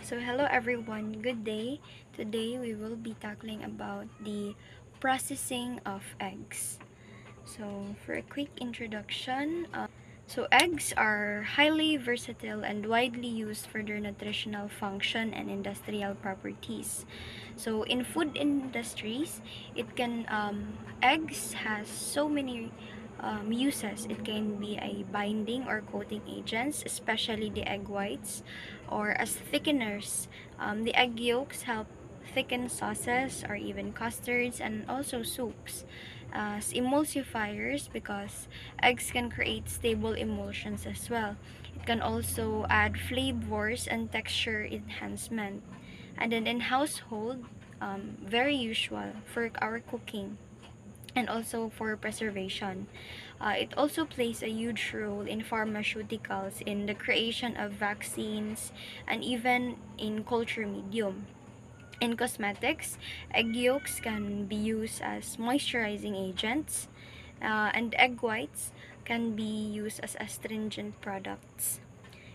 So hello everyone, good day. Today we will be tackling about the processing of eggs. So for a quick introduction, eggs are highly versatile and widely used for their nutritional function and industrial properties. So in food industries, eggs has so many uses. It can be a binding or coating agents, especially the egg whites, or as thickeners. The egg yolks help thicken sauces or even custards and also soups. As emulsifiers, because eggs can create stable emulsions as well. It can also add flavors and texture enhancement. And then in household, very usual for our cooking and also for preservation. It also plays a huge role in pharmaceuticals, in the creation of vaccines, and even in culture medium. In cosmetics, egg yolks can be used as moisturizing agents, and egg whites can be used as astringent products.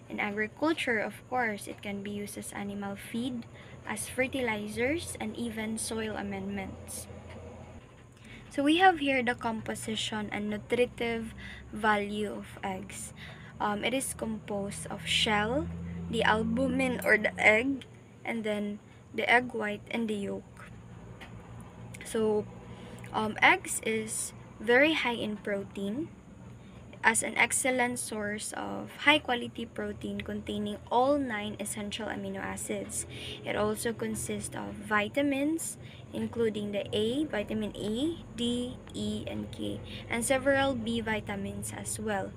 In agriculture, of course, it can be used as animal feed, as fertilizers, and even soil amendments. So we have here the composition and nutritive value of eggs. It is composed of shell, the albumin or the egg, and then the egg white and the yolk. So eggs is very high in protein, as an excellent source of high-quality protein containing all 9 essential amino acids. It also consists of vitamins, including the vitamin A, D, E, and K, and several B vitamins as well.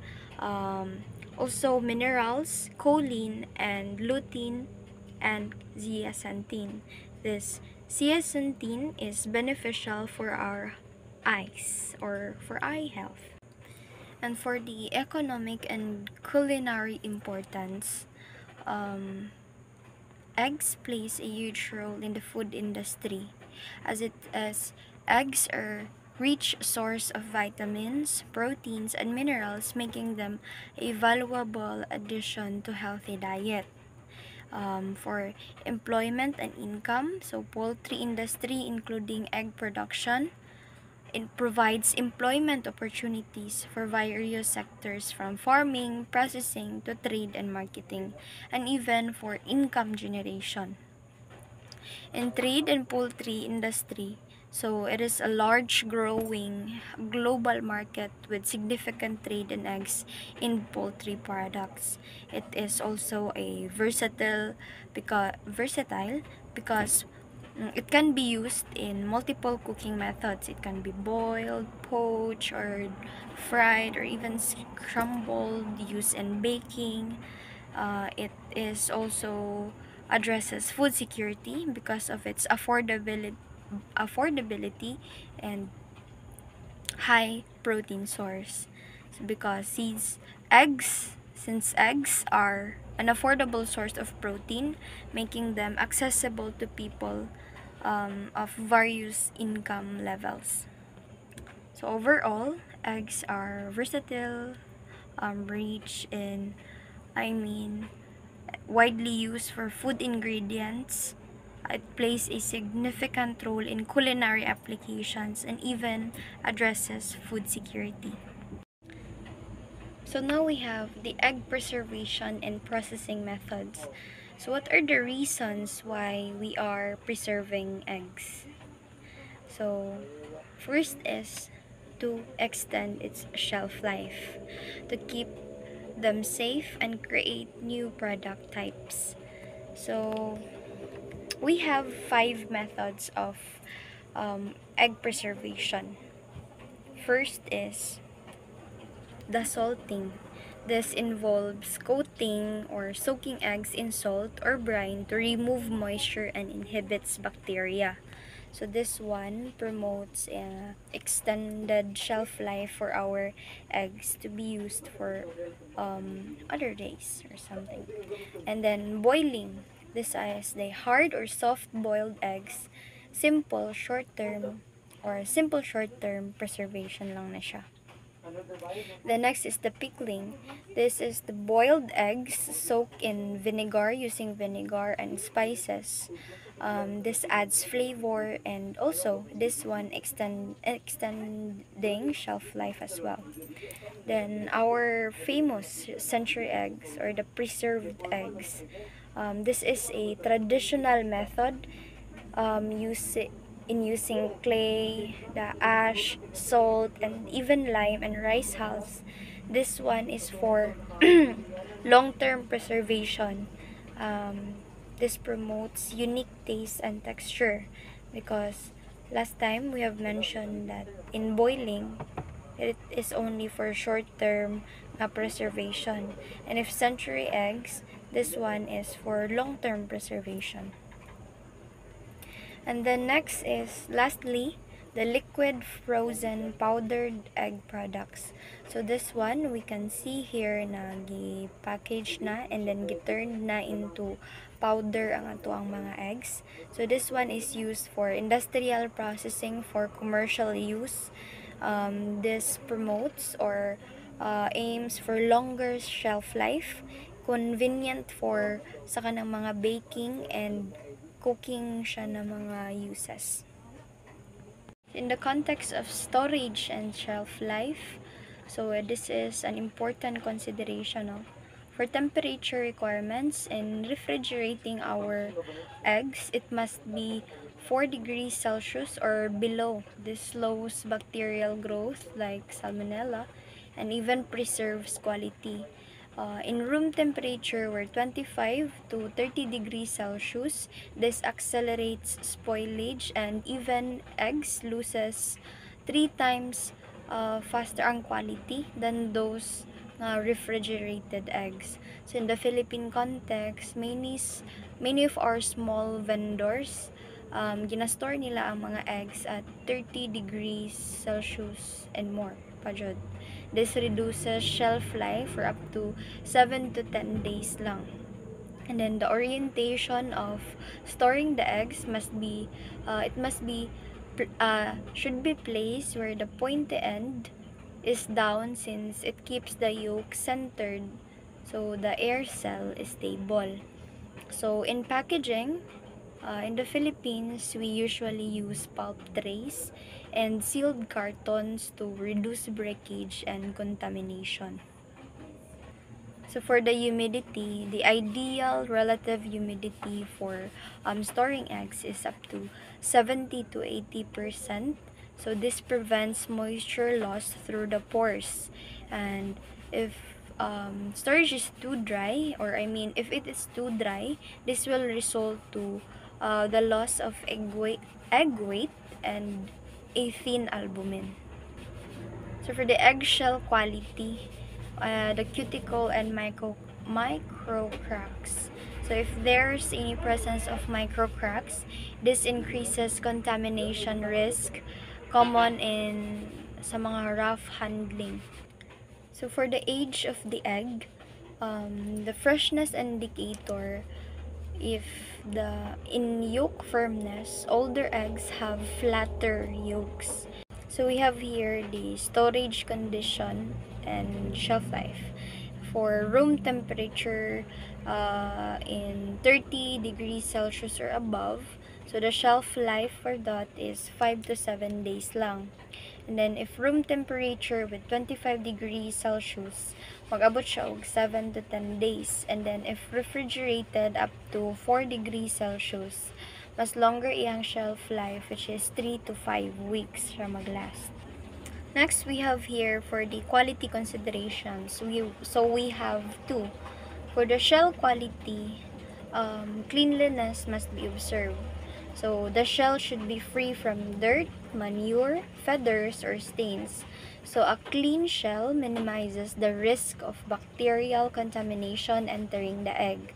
Also minerals, choline, and lutein, and zeaxanthin. This zeaxanthin is beneficial for our eyes or for eye health. And for the economic and culinary importance, eggs plays a huge role in the food industry, as eggs are rich source of vitamins, proteins, and minerals, making them a valuable addition to healthy diet. For employment and income, so poultry industry, including egg production, it provides employment opportunities for various sectors, from farming, processing, to trade and marketing, and even for income generation. In trade and poultry industry, so it is a large growing global market with significant trade in eggs in poultry products. It is also a versatile because it can be used in multiple cooking methods. It can be boiled, poached, or fried, or even scrambled, used in baking. It is also addresses food security because of its affordability and high protein source. So because since eggs are an affordable source of protein, making them accessible to people of various income levels. So overall, eggs are versatile, rich in, I mean, widely used for food ingredients. It plays a significant role in culinary applications and even addresses food security. So now we have the egg preservation and processing methods. So what are the reasons why we are preserving eggs? So first is to extend its shelf life, to keep them safe and create new product types. So we have 5 methods of egg preservation. First is the salting. This involves coating or soaking eggs in salt or brine to remove moisture and inhibits bacteria. So this one promotes extended shelf life for our eggs to be used for other days or something. And then boiling. This is the hard or soft boiled eggs. Simple short term preservation lang na siya. The next is the pickling. This is the boiled eggs soaked in vinegar using vinegar and spices. This adds flavor, and also this one extending shelf life as well. Then our famous century eggs, or the preserved eggs. This is a traditional method using clay, the ash, salt, and even lime and rice hulls. This one is for long-term preservation. This promotes unique taste and texture, because last time we have mentioned that in boiling, it is only for short-term preservation. And if century eggs, this one is for long-term preservation. And then next is, lastly, the liquid frozen powdered egg products. So this one, we can see here na gi-package na and then gi-turn na into powder ang ato ang mga eggs. So this one is used for industrial processing for commercial use. This promotes or aims for longer shelf life, convenient for sa kanang mga baking and cooking siya na mga uses. In the context of storage and shelf life, so this is an important consideration. For temperature requirements in refrigerating our eggs, it must be 4 degrees Celsius or below. This slows bacterial growth like salmonella and even preserves quality. In room temperature, where 25 to 30 degrees Celsius, this accelerates spoilage, and even eggs loses 3 times faster ang quality than those refrigerated eggs. So in the Philippine context, many of our small vendors, ginastore nila ang mga eggs at 30 degrees Celsius and more pa jud. This reduces shelf life for up to 7 to 10 days lang. And then the orientation of storing the eggs should be placed where the pointy end is down, since it keeps the yolk centered so the air cell is stable. So in packaging, in the Philippines, we usually use pulp trays and sealed cartons to reduce breakage and contamination. So for the humidity, the ideal relative humidity for storing eggs is up to 70 to 80%. So this prevents moisture loss through the pores. And if storage is too dry, if it is too dry, this will result to the loss of egg weight and a thin albumin. So for the eggshell quality, the cuticle and micro cracks. So if there's any presence of micro cracks, this increases contamination risk common in sa mga rough handling. So for the age of the egg, the freshness indicator, in yolk firmness, older eggs have flatter yolks. So we have here the storage condition and shelf life. For room temperature in 30 degrees Celsius or above, so the shelf life for that is 5 to 7 days lang. And then if room temperature with 25 degrees Celsius, mag-abot siya og 7 to 10 days. And then if refrigerated up to 4 degrees Celsius, mas longer iyang shelf life, which is 3 to 5 weeks siya maglast. Next, we have here for the quality considerations. So we have two. For the shell quality, cleanliness must be observed. So the shell should be free from dirt, manure, feathers, or stains. So a clean shell minimizes the risk of bacterial contamination entering the egg.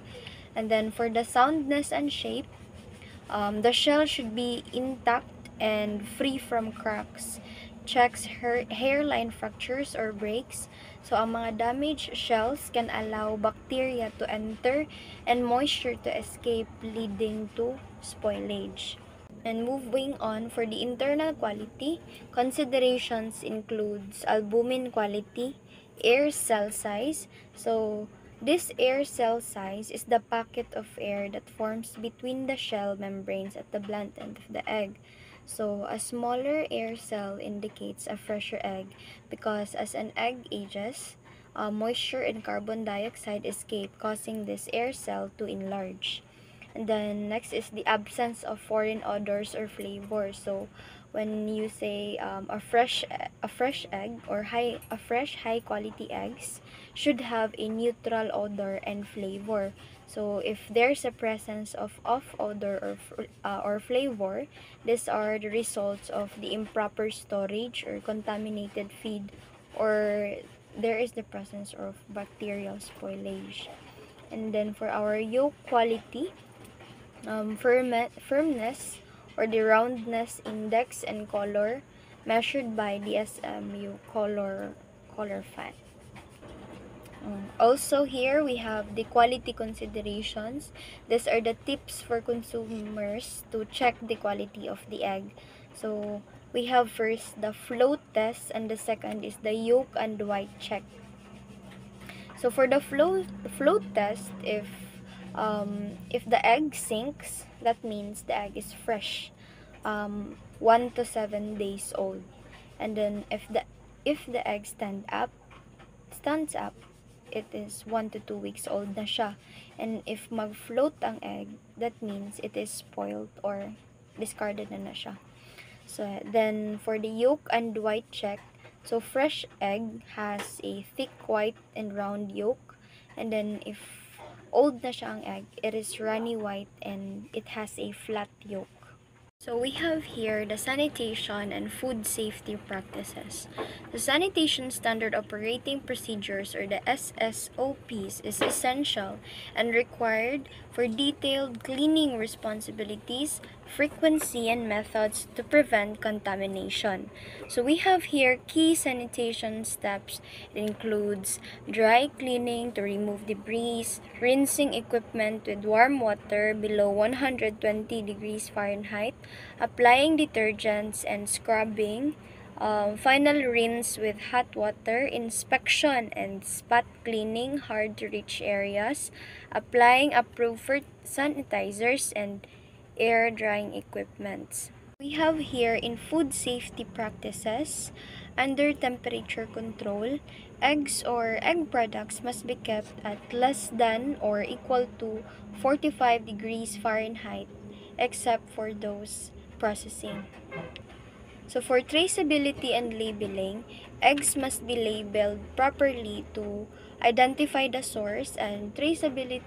And then for the soundness and shape, the shell should be intact and free from cracks. Checks hairline fractures or breaks. So ang mga damaged shells can allow bacteria to enter and moisture to escape, leading to spoilage. And moving on, for the internal quality, considerations includes albumin quality, air cell size. So, this air cell size is the pocket of air that forms between the shell membranes at the blunt end of the egg. So, a smaller air cell indicates a fresher egg because as an egg ages, moisture and carbon dioxide escape, causing this air cell to enlarge. And then next is the absence of foreign odors or flavors. So when you say a fresh egg or a fresh high quality eggs should have a neutral odor and flavor. So if there's a presence of off odor or flavor, these are the results of the improper storage or contaminated feed, or there is the presence of bacterial spoilage. And then for our yolk quality, firmness or the roundness index and color measured by the SMU color fan. Also here we have the quality considerations. These are the tips for consumers to check the quality of the egg. So we have first the float test, and the second is the yolk and white check. So for the float test, if the egg sinks, that means the egg is fresh, 1 to 7 days old. And then if the egg stands up, it is 1 to 2 weeks old na siya. And if mag-float ang egg, that means it is spoiled or discarded na siya. So then for the yolk and white check, so fresh egg has a thick white and round yolk, and then if old na siya ang egg, it is runny white and it has a flat yolk. So we have here the sanitation and food safety practices. The Sanitation Standard Operating Procedures, or the SSOPs, is essential and required for detailed cleaning responsibilities, frequency, and methods to prevent contamination. So we have here key sanitation steps. It includes dry cleaning to remove debris, rinsing equipment with warm water below 120 degrees Fahrenheit, applying detergents and scrubbing, final rinse with hot water, inspection and spot cleaning hard to reach areas, applying approved sanitizers and air drying equipments. We have here in food safety practices, under temperature control, eggs or egg products must be kept at less than or equal to 45 degrees Fahrenheit, except for those processing. So for traceability and labeling, eggs must be labeled properly to identify the source, and traceability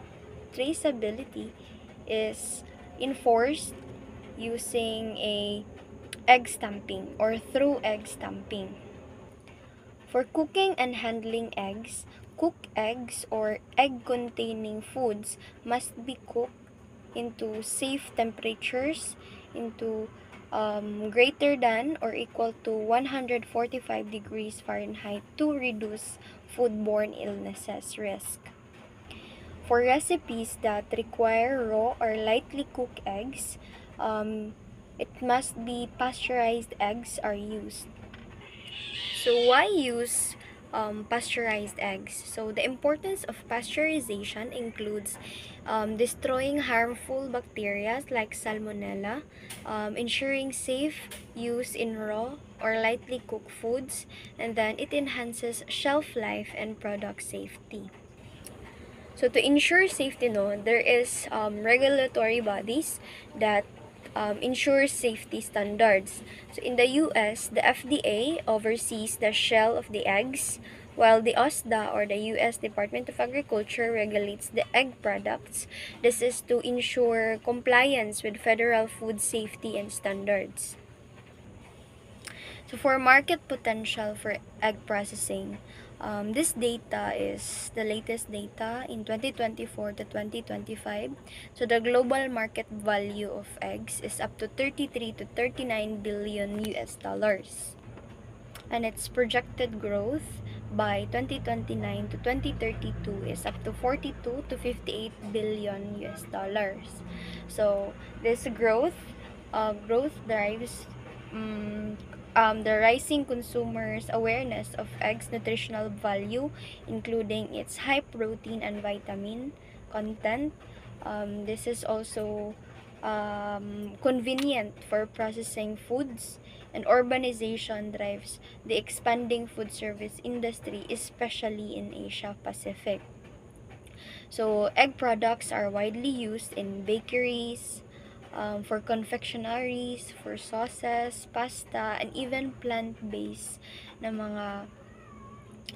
is enforced using a egg stamping or through egg stamping. For cooking and handling eggs, cooked eggs or egg-containing foods must be cooked into safe temperatures, into greater than or equal to 145 degrees Fahrenheit to reduce foodborne illnesses risk. For recipes that require raw or lightly cooked eggs, it must be pasteurized eggs are used. So why use pasteurized eggs? So the importance of pasteurization includes destroying harmful bacteria like salmonella, ensuring safe use in raw or lightly cooked foods, and then it enhances shelf life and product safety. So to ensure safety, there is regulatory bodies that ensure safety standards. So in the US, the FDA oversees the shell of the eggs, while the OSDA, or the US Department of Agriculture, regulates the egg products. This is to ensure compliance with federal food safety and standards. So for market potential for egg processing, this data is the latest data in 2024 to 2025. So the global market value of eggs is up to 33 to 39 billion US dollars. And its projected growth by 2029 to 2032 is up to 42 to 58 billion US dollars. So this growth growth drives um, the rising consumers' awareness of eggs' nutritional value, including its high protein and vitamin content. This is also convenient for processing foods, and urbanization drives the expanding food service industry, especially in Asia Pacific. So, egg products are widely used in bakeries, for confectionaries, for sauces, pasta, and even plant-based na mga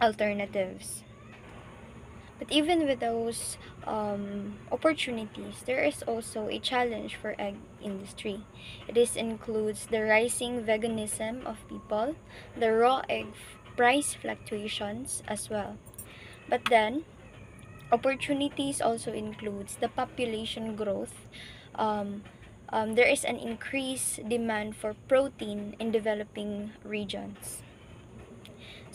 alternatives. But even with those opportunities, there is also a challenge for egg industry. This includes the rising veganism of people, the raw egg price fluctuations as well. But then, opportunities also includes the population growth. Um, there is an increased demand for protein in developing regions.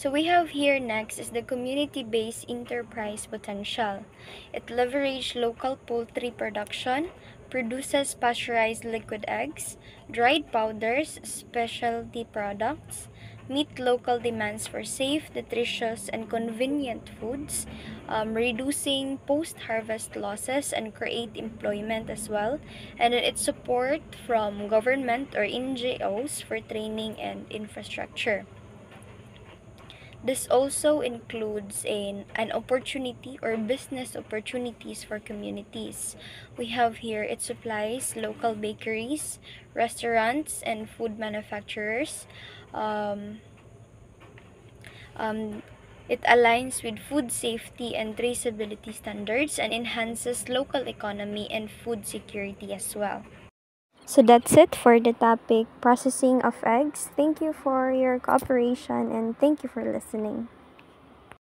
So we have here next is the community-based enterprise potential. It leverages local poultry production, produces pasteurized liquid eggs, dried powders, specialty products, meet local demands for safe, nutritious, and convenient foods, reducing post-harvest losses and create employment as well. And then it's support from government or NGOs for training and infrastructure. This also includes an opportunity or business opportunities for communities. We have here, it supplies local bakeries, restaurants, and food manufacturers. Um, um, it aligns with food safety and traceability standards and enhances local economy and food security as well. So that's it for the topic processing of eggs. Thank you for your cooperation and thank you for listening.